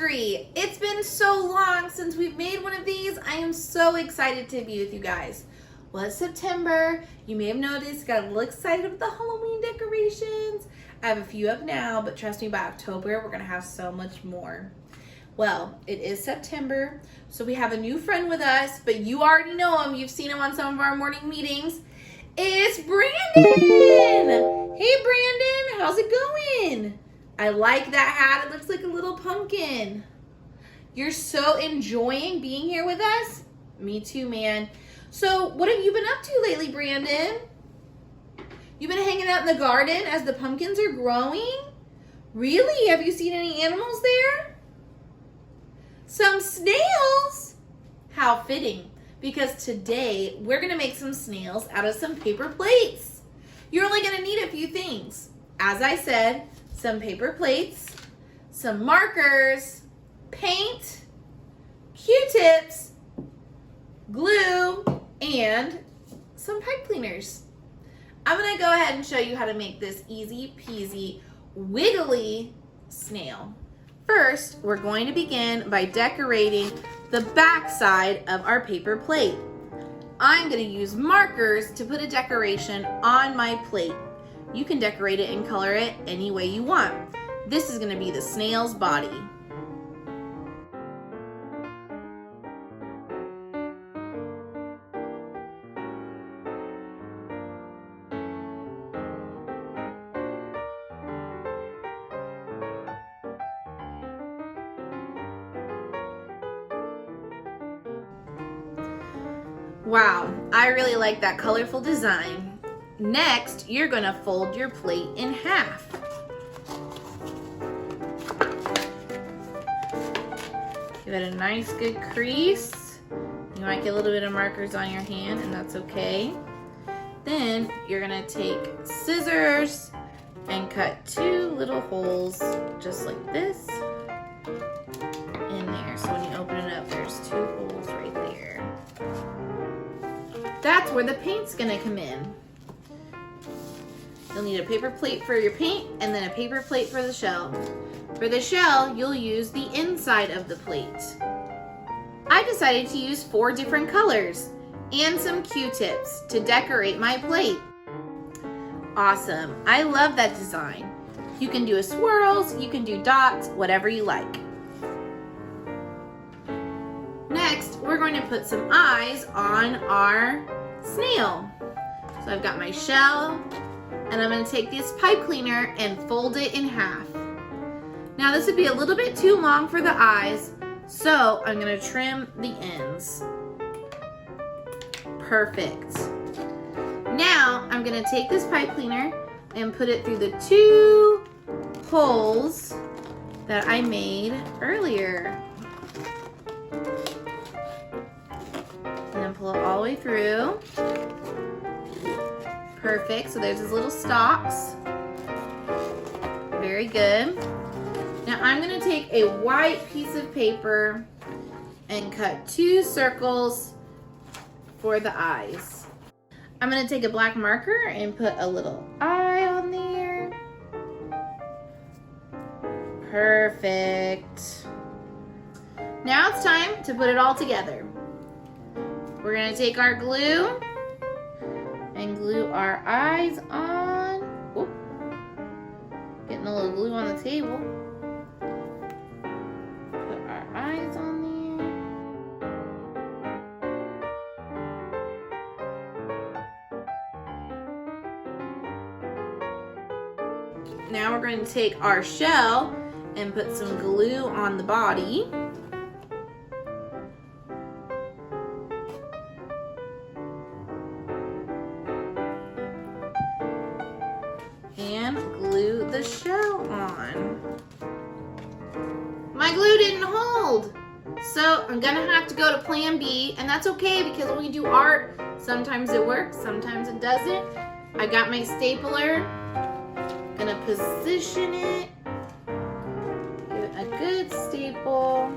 Factory. It's been so long since we've made one of these. I am so excited to be with you guys. Well, it's September. You may have noticed, got a little excited with the Halloween decorations. I have a few up now, but trust me, by October, we're gonna have so much more. Well, it is September, so we have a new friend with us, but you already know him. You've seen him on some of our morning meetings. It's Brandon! Hey, Brandon, how's it going? I like that hat. It looks like a little pumpkin. You're so enjoying being here with us? Me too, man. So what have you been up to lately, Brandon? You've been hanging out in the garden as the pumpkins are growing? Really? Have you seen any animals there? Some snails? How fitting, because today we're gonna make some snails out of some paper plates. You're only gonna need a few things. As I said, some paper plates, some markers, paint, Q-tips, glue, and some pipe cleaners. I'm gonna go ahead and show you how to make this easy peasy wiggly snail. First, we're going to begin by decorating the back side of our paper plate. I'm gonna use markers to put a decoration on my plate. You can decorate it and color it any way you want. This is gonna be the snail's body. Wow, I really like that colorful design. Next, you're gonna fold your plate in half. Give it a nice good crease. You might get a little bit of markers on your hand, and that's okay. Then you're gonna take scissors and cut 2 little holes just like this in there. So when you open it up, there's 2 holes right there. That's where the paint's gonna come in. You'll need a paper plate for your paint and then a paper plate for the shell. For the shell, you'll use the inside of the plate. I decided to use 4 different colors and some Q-tips to decorate my plate. Awesome, I love that design. You can do a swirls, you can do dots, whatever you like. Next, we're going to put some eyes on our snail. So I've got my shell, and I'm going to take this pipe cleaner and fold it in half. Now this would be a little bit too long for the eyes, so I'm going to trim the ends. Perfect. Now I'm going to take this pipe cleaner and put it through the 2 holes that I made earlier. And then pull it all the way through. Perfect, so there's his little stalks. Very good. Now I'm gonna take a white piece of paper and cut 2 circles for the eyes. I'm gonna take a black marker and put a little eye on there. Perfect. Now it's time to put it all together. We're gonna take our glue and glue our eyes on. Oop. Getting a little glue on the table. Put our eyes on there. Now we're going to take our shell and put some glue on the body. And glue the shell on. My glue didn't hold, so I'm gonna have to go to plan B, and that's okay because when we do art, sometimes it works, sometimes it doesn't. I got my stapler, gonna position it, give it a good staple,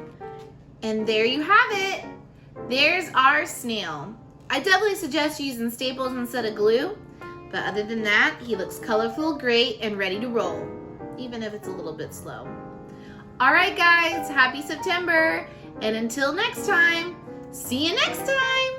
and there you have it. There's our snail. I definitely suggest using staples instead of glue. But other than that, he looks colorful, great, and ready to roll, even if it's a little bit slow. All right, guys, happy September. And until next time, see you next time.